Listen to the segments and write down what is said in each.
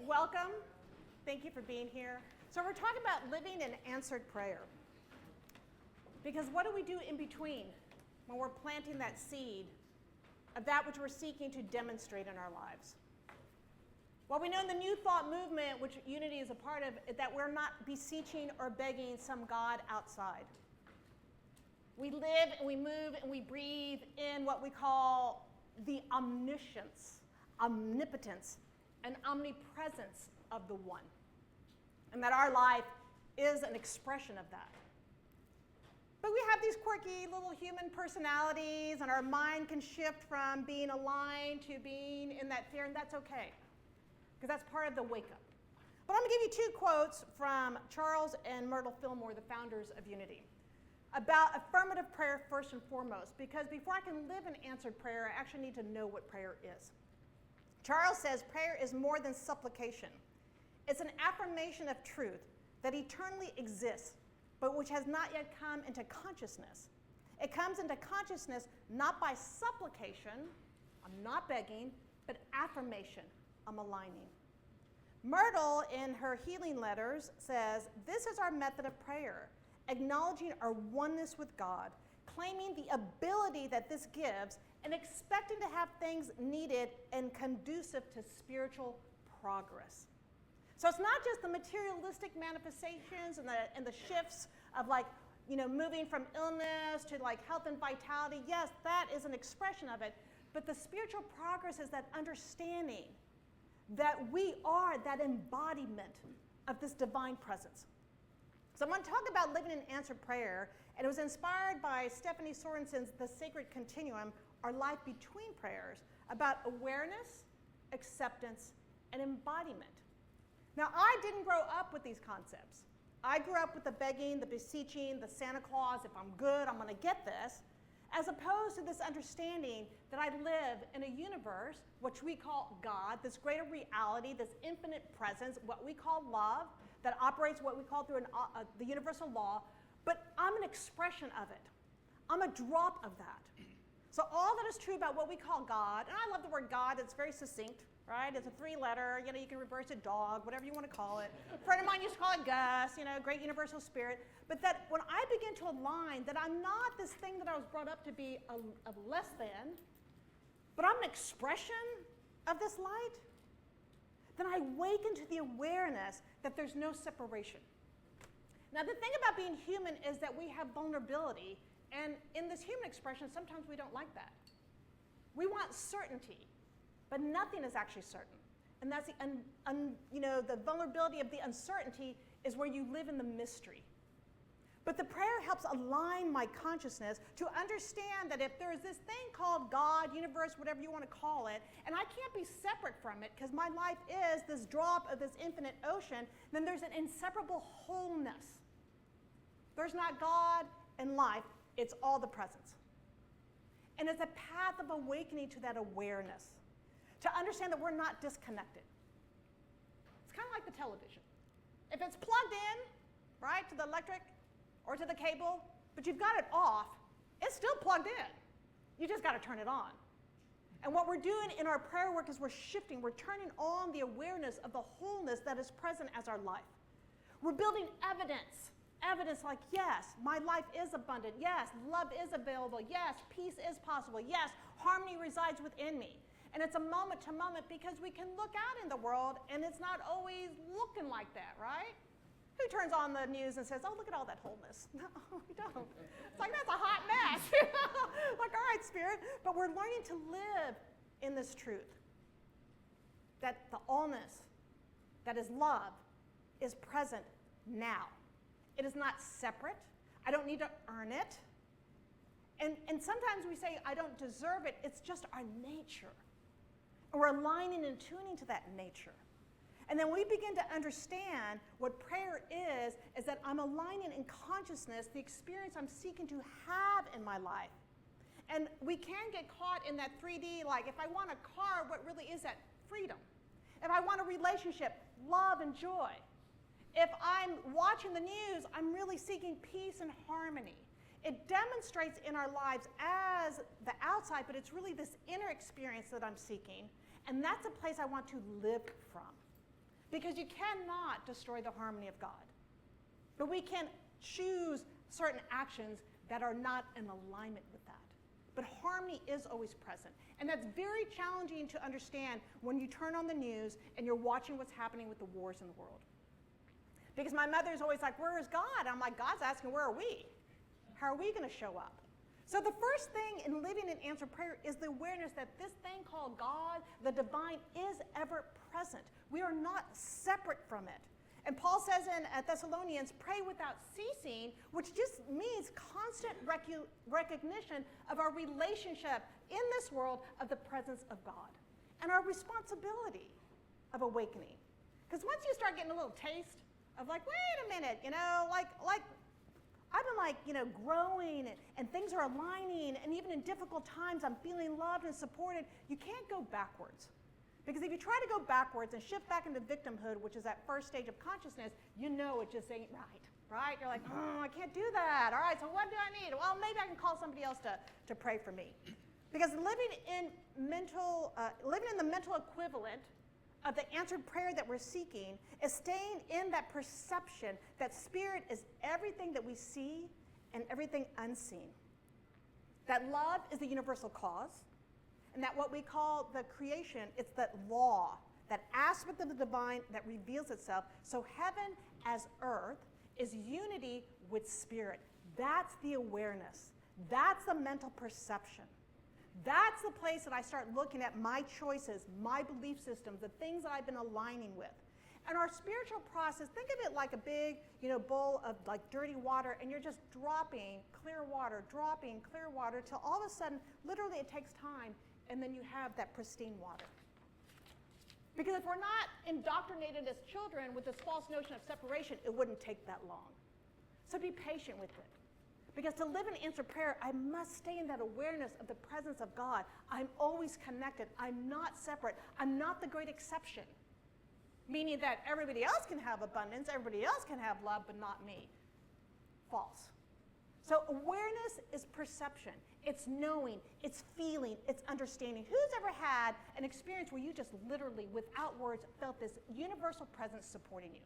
welcome. Thank you for being here. So we're talking about living in answered prayer. Because what do we do in between when we're planting that seed of that which we're seeking to demonstrate in our lives? Well, we know in the New Thought movement, which Unity is a part of, that we're not beseeching or begging some God outside. We live and we move and we breathe in what we call the omniscience, omnipotence, and omnipresence of the One. And that our life is an expression of that. But we have these quirky little human personalities, and our mind can shift from being aligned to being in that fear, and that's okay, because that's part of the wake-up. But I'm going to give you two quotes from Charles and Myrtle Fillmore, the founders of Unity, about affirmative prayer first and foremost, because before I can live in answered prayer, I actually need to know what prayer is. Charles says prayer is more than supplication. It's an affirmation of truth that eternally exists, but which has not yet come into consciousness. It comes into consciousness not by supplication, I'm not begging, but affirmation, I'm aligning. Myrtle, in her healing letters, says, this is our method of prayer, acknowledging our oneness with God, claiming the ability that this gives, and expecting to have things needed and conducive to spiritual progress. So it's not just the materialistic manifestations and the shifts of moving from illness to health and vitality. Yes, that is an expression of it. But the spiritual progress is that understanding that we are that embodiment of this divine presence. So I'm going to talk about living in answered prayer, and it was inspired by Stephanie Sorensen's The Sacred Continuum, Our Life Between Prayers, about awareness, acceptance, and embodiment. Now, I didn't grow up with these concepts. I grew up with the begging, the beseeching, the Santa Claus, if I'm good, I'm going to get this, as opposed to this understanding that I live in a universe, which we call God, this greater reality, this infinite presence, what we call love, that operates what we call through the universal law, but I'm an expression of it. I'm a drop of that. So all that is true about what we call God, and I love the word God, it's very succinct, right? It's a three-letter, you can reverse it dog, whatever you want to call it. A friend of mine used to call it Gus, great universal spirit. But that when I begin to align that I'm not this thing that I was brought up to be a less than, but I'm an expression of this light, then I awaken to the awareness that there's no separation. Now, the thing about being human is that we have vulnerability, and in this human expression, sometimes we don't like that. We want certainty. But nothing is actually certain. And that's the vulnerability of the uncertainty is where you live in the mystery. But the prayer helps align my consciousness to understand that if there is this thing called God, universe, whatever you want to call it, and I can't be separate from it because my life is this drop of this infinite ocean, then there's an inseparable wholeness. There's not God and life, it's all the presence. And it's a path of awakening to that awareness. To understand that we're not disconnected. It's kind of like the television. If it's plugged in, right, to the electric or to the cable, but you've got it off, it's still plugged in. You just got to turn it on. And what we're doing in our prayer work is we're shifting, we're turning on the awareness of the wholeness that is present as our life. We're building evidence. Evidence like, yes, my life is abundant. Yes, love is available. Yes, peace is possible. Yes, harmony resides within me. And it's a moment to moment because we can look out in the world and it's not always looking like that, right? Who turns on the news and says, oh, look at all that wholeness? No, we don't. It's like, that's a hot mess. Like, all right, Spirit. But we're learning to live in this truth. That the allness, that is love, is present now. It is not separate. I don't need to earn it. And sometimes we say, I don't deserve it. It's just our nature. And we're aligning and tuning to that nature. And then we begin to understand what prayer is that I'm aligning in consciousness the experience I'm seeking to have in my life. And we can get caught in that 3D, like if I want a car, what really is that? Freedom. If I want a relationship, love and joy. If I'm watching the news, I'm really seeking peace and harmony. It demonstrates in our lives as the outside, but it's really this inner experience that I'm seeking. And that's a place I want to live from. because you cannot destroy the harmony of God. But we can choose certain actions that are not in alignment with that. But harmony is always present. And that's very challenging to understand when you turn on the news and you're watching what's happening with the wars in the world. Because my mother's always like, where is God? I'm like, God's asking, where are we? How are we going to show up? So the first thing in living in answered prayer is the awareness that this thing called God, the divine, is ever present. We are not separate from it. And Paul says in Thessalonians, pray without ceasing, which just means constant recognition of our relationship in this world of the presence of God and our responsibility of awakening. Because once you start getting a little taste of like, wait a minute, like I've been growing and things are aligning, and even in difficult times I'm feeling loved and supported, you can't go backwards. Because if you try to go backwards and shift back into victimhood, which is that first stage of consciousness, it just ain't right? You're like, I can't do that. All right, so what do I need? Well, maybe I can call somebody else to pray for me. Because living in the mental equivalent of the answered prayer that we're seeking is staying in that perception that spirit is everything that we see and everything unseen. That love is the universal cause. And that what we call the creation, it's that law, that aspect of the divine that reveals itself. So heaven as earth is unity with spirit. That's the awareness. That's the mental perception. That's the place that I start looking at my choices, my belief systems, the things that I've been aligning with. And our spiritual process, think of it like a big, bowl of like dirty water, and you're just dropping clear water, till all of a sudden, literally it takes time, and then you have that pristine water. Because if we're not indoctrinated as children with this false notion of separation, it wouldn't take that long. So be patient with it. Because to live in answered prayer, I must stay in that awareness of the presence of God. I'm always connected. I'm not separate. I'm not the great exception. Meaning that everybody else can have abundance, everybody else can have love, but not me. False. So awareness is perception. It's knowing, it's feeling, it's understanding. Who's ever had an experience where you just literally, without words, felt this universal presence supporting you?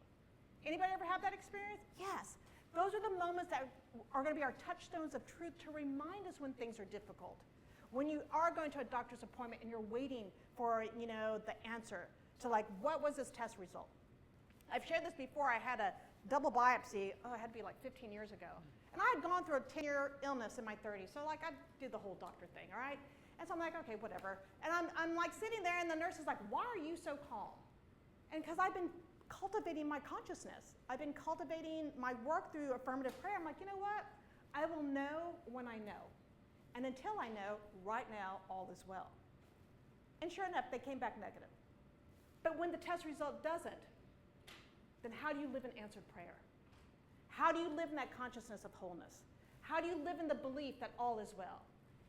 Anybody ever have that experience? Yes. Those are the moments that are going to be our touchstones of truth to remind us when things are difficult. When you are going to a doctor's appointment and you're waiting for, the answer to what was this test result? I've shared this before. I had a double biopsy, it had to be 15 years ago. And I had gone through a 10-year illness in my 30s, so I did the whole doctor thing, all right? And so I'm like, okay, whatever. And I'm sitting there, and the nurse is like, why are you so calm? And because I've been cultivating my consciousness. I've been cultivating my work through affirmative prayer. I'm like, you know what? I will know when I know. And until I know, right now, all is well. And sure enough, they came back negative. But when the test result doesn't, then how do you live in answered prayer? How do you live in that consciousness of wholeness? How do you live in the belief that all is well?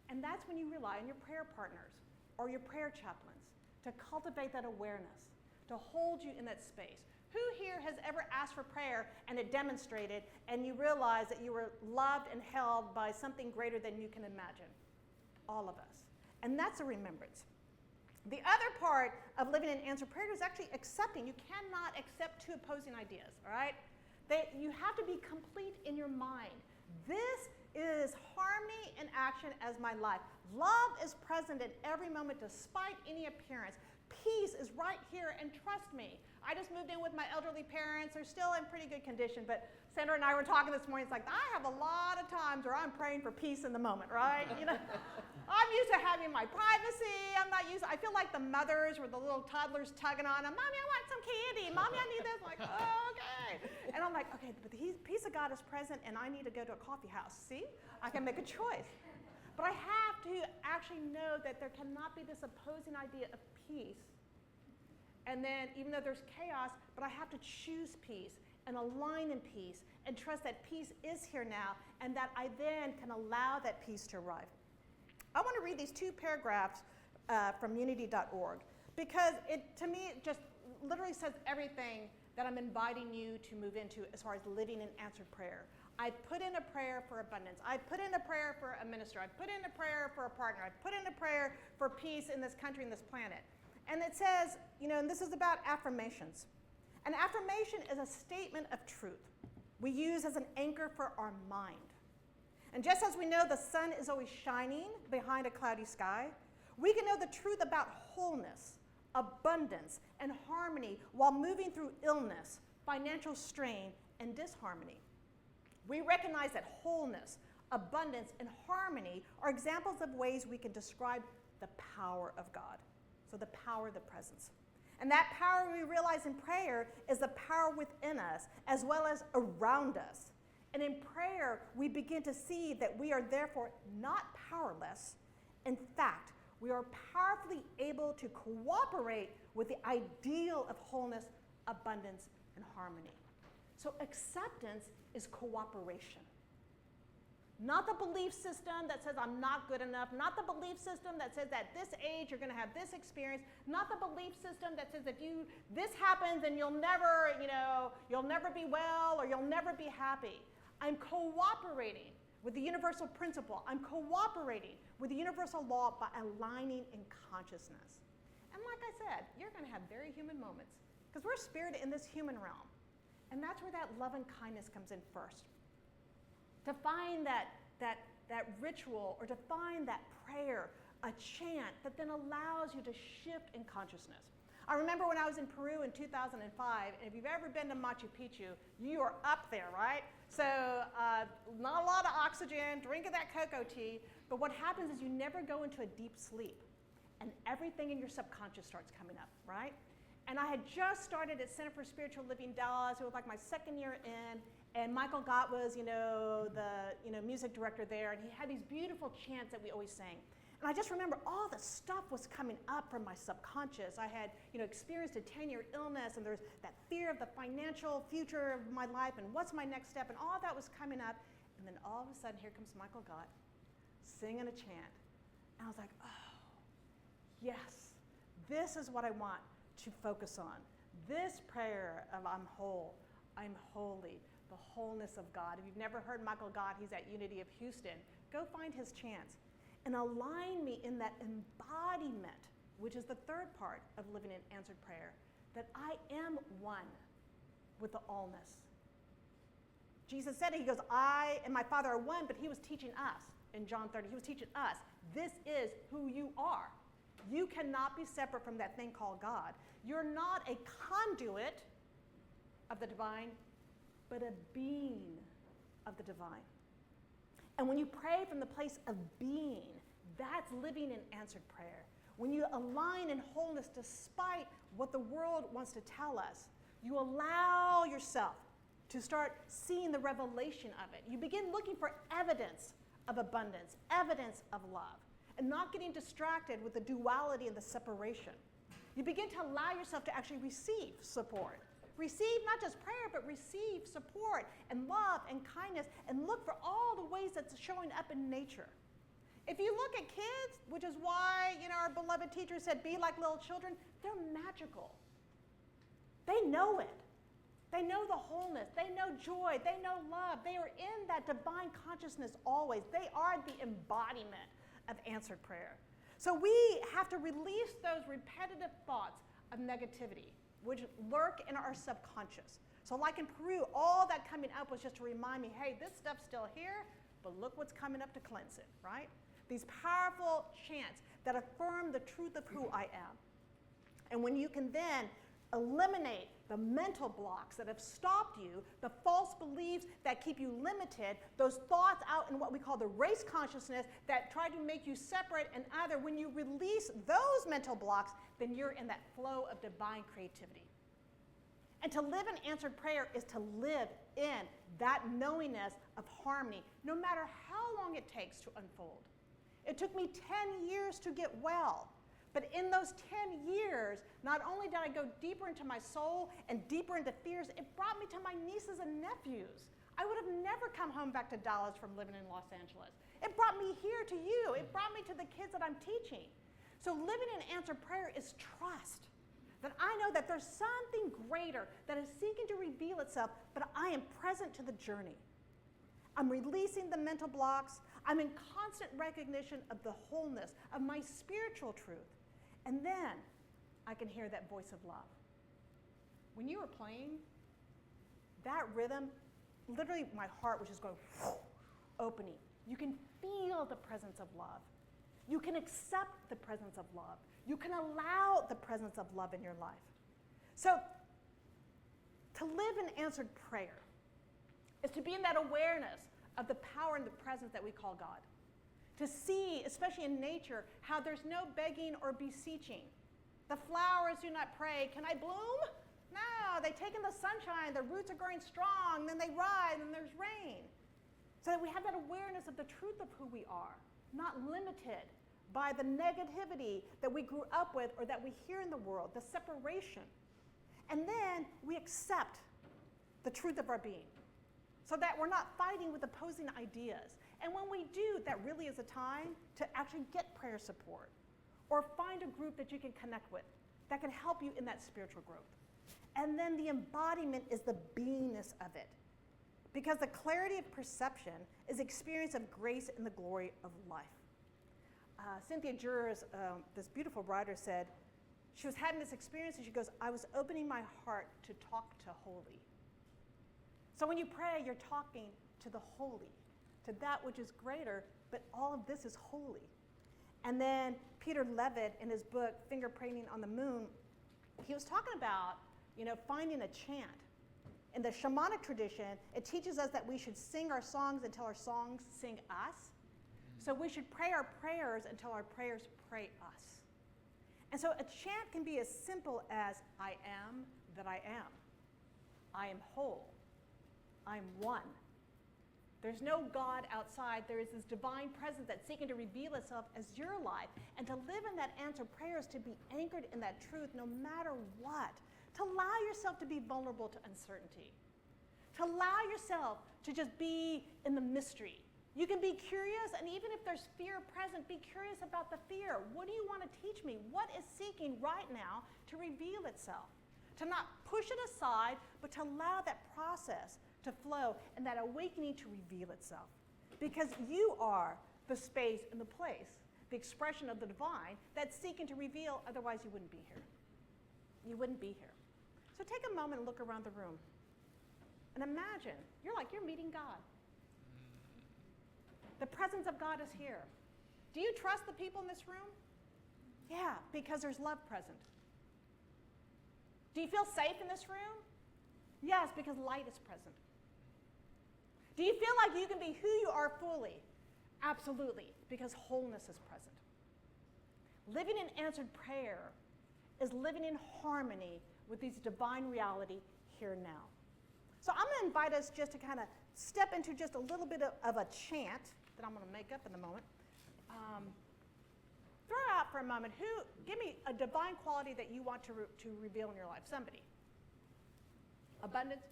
And that's when you rely on your prayer partners or your prayer chaplains to cultivate that awareness, to hold you in that space. Who here has ever asked for prayer and it demonstrated and you realized that you were loved and held by something greater than you can imagine? All of us. And that's a remembrance. The other part of living in answered prayer is actually accepting. You cannot accept two opposing ideas, all right? You have to be complete in your mind. This is harmony in action as my life. Love is present in every moment despite any appearance. Peace is right here, and trust me, I just moved in with my elderly parents. They're still in pretty good condition, but Sandra and I were talking this morning. It's like, I have a lot of times where I'm praying for peace in the moment, right? I'm used to having my privacy. I feel like the mothers or the little toddlers tugging on them. Mommy, I want some candy. Mommy, I need this. I'm like, oh, okay. And I'm like, okay, but the peace of God is present, and I need to go to a coffee house. See? I can make a choice. But I have to actually know that there cannot be this opposing idea of peace. And then, even though there's chaos, but I have to choose peace and align in peace and trust that peace is here now and that I then can allow that peace to arrive. I want to read these two paragraphs from unity.org because to me, it just literally says everything that I'm inviting you to move into as far as living in answered prayer. I put in a prayer for abundance. I put in a prayer for a minister. I put in a prayer for a partner. I put in a prayer for peace in this country and this planet. And it says, and this is about affirmations. An affirmation is a statement of truth we use as an anchor for our mind. And just as we know the sun is always shining behind a cloudy sky, we can know the truth about wholeness, abundance, and harmony while moving through illness, financial strain, and disharmony. We recognize that wholeness, abundance, and harmony are examples of ways we can describe the power of God. So the power of the presence. And that power we realize in prayer is the power within us as well as around us. And in prayer, we begin to see that we are therefore not powerless. In fact, we are powerfully able to cooperate with the ideal of wholeness, abundance, and harmony. So acceptance is cooperation. Not the belief system that says I'm not good enough, not the belief system that says at this age you're going to have this experience, not the belief system that says if this happens and you'll never be well or you'll never be happy. I'm cooperating with the universal principle. I'm cooperating with the universal law by aligning in consciousness. And like I said, you're going to have very human moments because we're spirit in this human realm. And that's where that love and kindness comes in first. To find that ritual or to find that prayer, a chant that then allows you to shift in consciousness. I remember when I was in Peru in 2005, and if you've ever been to Machu Picchu, you are up there, right? So not a lot of oxygen, drinking that cocoa tea, but what happens is you never go into a deep sleep, and everything in your subconscious starts coming up, right? And I had just started at Center for Spiritual Living Dallas. It was like my second year in, and Michael Gott was, the music director there, and he had these beautiful chants that we always sang. And I just remember all the stuff was coming up from my subconscious. I had, experienced a 10-year illness, and there's that fear of the financial future of my life, and what's my next step, and all that was coming up. And then all of a sudden, here comes Michael Gott singing a chant. And I was like, oh, yes, this is what I want to focus on. This prayer of I'm whole, I'm holy, the wholeness of God. If you've never heard Michael Gott, he's at Unity of Houston. Go find his chants and align me in that embodiment, which is the third part of living in answered prayer, that I am one with the allness. Jesus said it, he goes, I and my Father are one, but he was teaching us in John 30. He was teaching us, this is who you are. You cannot be separate from that thing called God. You're not a conduit of the divine, but a being of the divine. And when you pray from the place of being, that's living in answered prayer. When you align in wholeness despite what the world wants to tell us, you allow yourself to start seeing the revelation of it. You begin looking for evidence of abundance, evidence of love, and not getting distracted with the duality and the separation. You begin to allow yourself to actually receive support. Receive not just prayer, but receive support and love and kindness, and look for all the ways that's showing up in nature. If you look at kids, which is why our beloved teacher said, be like little children, they're magical. They know it. They know the wholeness. They know joy. They know love. They are in that divine consciousness always. They are the embodiment of answered prayer. So we have to release those repetitive thoughts of negativity, which lurk in our subconscious. So like in Peru, all that coming up was just to remind me, hey, this stuff's still here, but look what's coming up to cleanse it, right? These powerful chants that affirm the truth of who I am. And when you can then eliminate the mental blocks that have stopped you, the false beliefs that keep you limited, those thoughts out in what we call the race consciousness that try to make you separate and other, when you release those mental blocks, then you're in that flow of divine creativity. And to live in answered prayer is to live in that knowingness of harmony, no matter how long it takes to unfold. It took me 10 years to get well. But in those 10 years, not only did I go deeper into my soul and deeper into fears, it brought me to my nieces and nephews. I would have never come home back to Dallas from living in Los Angeles. It brought me here to you. It brought me to the kids that I'm teaching. So living in answered prayer is trust. That I know that there's something greater that is seeking to reveal itself, but I am present to the journey. I'm releasing the mental blocks. I'm in constant recognition of the wholeness of my spiritual truth. And then I can hear that voice of love. when you were playing, that rhythm, literally my heart was just going opening. You can feel the presence of love. You can accept the presence of love. You can allow the presence of love in your life. So to live in answered prayer is to be in that awareness of the power and the presence that we call God. To see, especially in nature, how there's no begging or beseeching. The flowers do not pray, can I bloom? No, they take in the sunshine, their roots are growing strong, then they rise and there's rain. So that we have that awareness of the truth of who we are, not limited by the negativity that we grew up with or that we hear in the world, the separation. And then we accept the truth of our being so that we're not fighting with opposing ideas. And when we do, that really is a time to actually get prayer support or find a group that you can connect with that can help you in that spiritual growth. And then the embodiment is the beingness of it. Because the clarity of perception is experience of grace and the glory of life. Cynthia Jurors, this beautiful writer, said she was having this experience and she goes, I was opening my heart to talk to holy. So when you pray, you're talking to the holy, to that which is greater, but all of this is holy. And then Peter Levitt, in his book, Finger Painting on the Moon, he was talking about, finding a chant. In the shamanic tradition, it teaches us that we should sing our songs until our songs sing us. So we should pray our prayers until our prayers pray us. And so a chant can be as simple as, I am that I am. I am whole. I'm one. There's no God outside. There is this divine presence that's seeking to reveal itself as your life. And to live in that answered prayer is to be anchored in that truth no matter what. To allow yourself to be vulnerable to uncertainty. To allow yourself to just be in the mystery. You can be curious, and even if there's fear present, be curious about the fear. What do you want to teach me? What is seeking right now to reveal itself? To not push it aside, but to allow that process to flow and that awakening to reveal itself. Because you are the space and the place, the expression of the divine that's seeking to reveal, otherwise you wouldn't be here. You wouldn't be here. So take a moment and look around the room. And imagine, you're meeting God. The presence of God is here. Do you trust the people in this room? Yeah, because there's love present. Do you feel safe in this room? Yes, because light is present. Do you feel like you can be who you are fully? Absolutely, because wholeness is present. Living in answered prayer is living in harmony with these divine reality here and now. So I'm going to invite us just to kind of step into just a little bit of a chant that I'm going to make up in a moment. Throw out for a moment, give me a divine quality that you want to reveal in your life. Somebody. Abundance.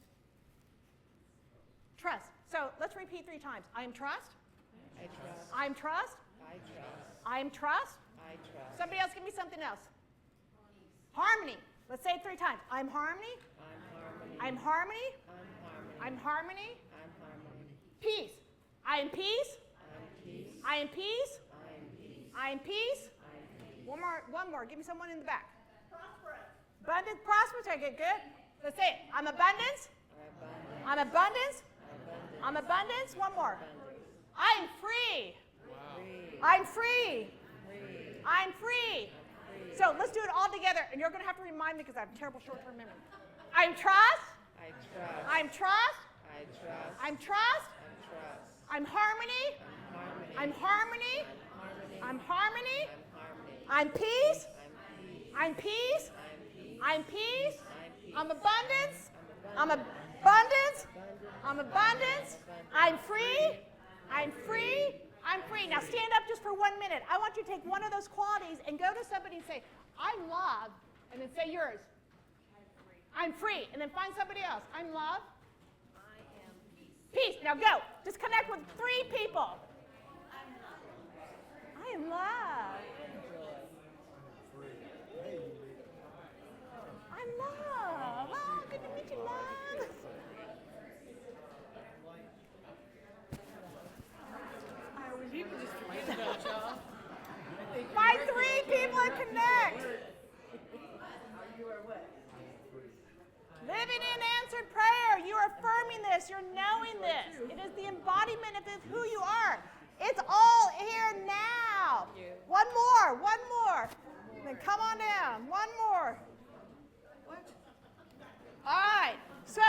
Trust. So let's repeat 3 times. I am trust. I trust. I am trust. I trust. I am trust. I trust. Somebody else give me something else. Harmony. Let's say it 3 times. I'm harmony. I'm harmony. I'm harmony. I'm harmony. I'm harmony. I'm harmony. Peace. I am peace. I'm peace. I am peace. I am peace. I am peace. I am peace. One more. Give me someone in the back. Prosperous. Abundance, prosperous. Okay, good. Let's say it. I'm abundance. Abundance. I'm abundance. Abundance. I'm abundance. One more. Abundance. I am free. Free. I'm free. Free. I'm free. Free. So let's do it all together. And you're going to have to remind me because I have terrible short-term memory. I'm trust. I trust. I'm trust. I trust. I'm trust. I'm trust. I'm harmony. I'm harmony. I'm harmony. I'm harmony. I'm harmony. I'm harmony. I'm peace. I'm peace. I'm peace. I'm I'm peace. peace. I'm peace. I'm abundance. I'm abundance. abundance. Abundance. I'm abundance. I'm free. I'm free. I'm free. Now stand up just for 1 minute. I want you to take one of those qualities and go to somebody and say, I'm love, and then say yours. I'm free. And then find somebody else. I'm love. I am peace. Peace. Now go. Just connect with 3 people. I am love. I'm love. Oh, good to meet you, love. You can just forget about y'all. Find 3 people and connect. You are what? living in answered prayer. You're affirming this. You're knowing this. It is the embodiment of who you are. It's all here now. One more. Then come on down. One more. What? All right. So,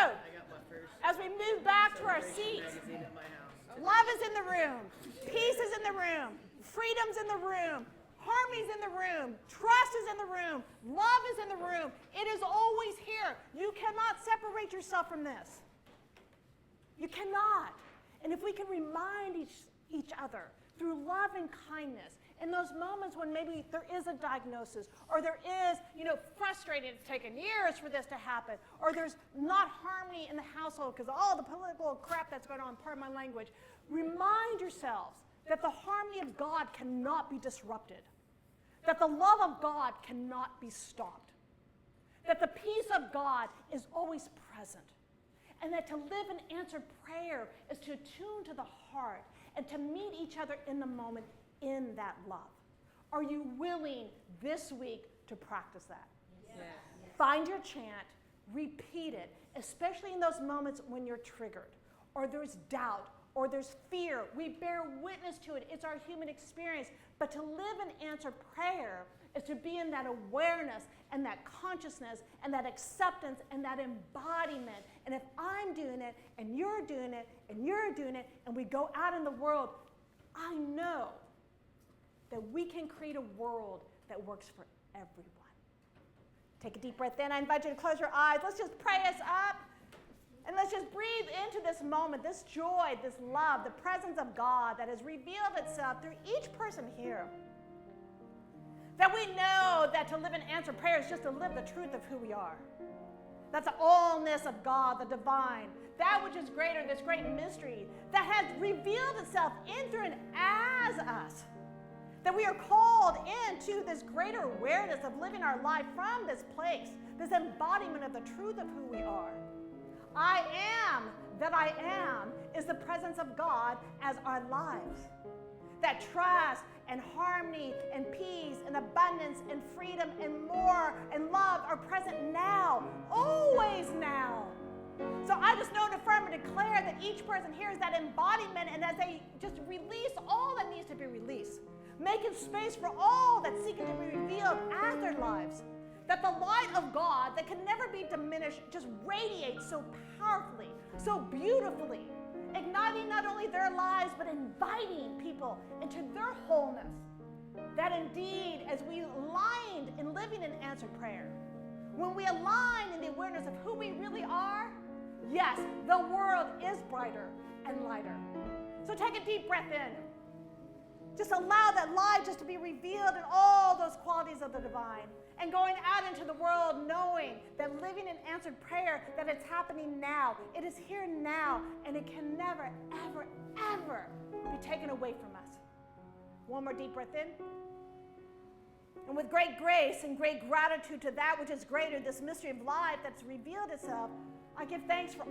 as we move back to our seats, Magazine at my house. love is in the room. Peace is in the room. Freedom's in the room. Harmony's in the room. Trust is in the room. Love is in the room. It is always here. You cannot separate yourself from this. You cannot. And if we can remind each other through love and kindness, in those moments when maybe there is a diagnosis, or there is, frustrated, it's taken years for this to happen, or there's not harmony in the household because of all the political crap that's going on, pardon my language, remind yourselves that the harmony of God cannot be disrupted, that the love of God cannot be stopped, that the peace of God is always present, and that to live in answered prayer is to attune to the heart and to meet each other in the moment in that love. Are you willing this week to practice that? Yes. Find your chant, repeat it, especially in those moments when you're triggered, or there's doubt, or there's fear. We bear witness to it. It's our human experience. But to live in answered prayer is to be in that awareness and that consciousness and that acceptance and that embodiment. And if I'm doing it, and you're doing it, and you're doing it, and we go out in the world, I know that we can create a world that works for everyone. Take a deep breath in. I invite you to close your eyes. Let's just pray us up. And let's just breathe into this moment, this joy, this love, the presence of God that has revealed itself through each person here. That we know that to live in answered prayer is just to live the truth of who we are. That's the allness of God, the divine, that which is greater, this great mystery that has revealed itself in, through, and as us. That we are called into this greater awareness of living our life from this place, this embodiment of the truth of who we are. I am that I am is the presence of God as our lives. That trust and harmony and peace and abundance and freedom and more and love are present now, always now. So I just know and affirm and declare that each person here is that embodiment, and as they just release all that needs to be released, making space for all that's seeking to be revealed as their lives, that the light of God that can never be diminished just radiates so powerfully, so beautifully, igniting not only their lives, but inviting people into their wholeness. That indeed, as we aligned in living in answered prayer, when we align in the awareness of who we really are, yes, the world is brighter and lighter. So take a deep breath in. Just allow that light just to be revealed in all those qualities of the divine. And going out into the world knowing that living in answered prayer, that it's happening now. It is here now, and it can never, ever, ever be taken away from us. One more deep breath in. And with great grace and great gratitude to that which is greater, this mystery of life that's revealed itself, I give thanks for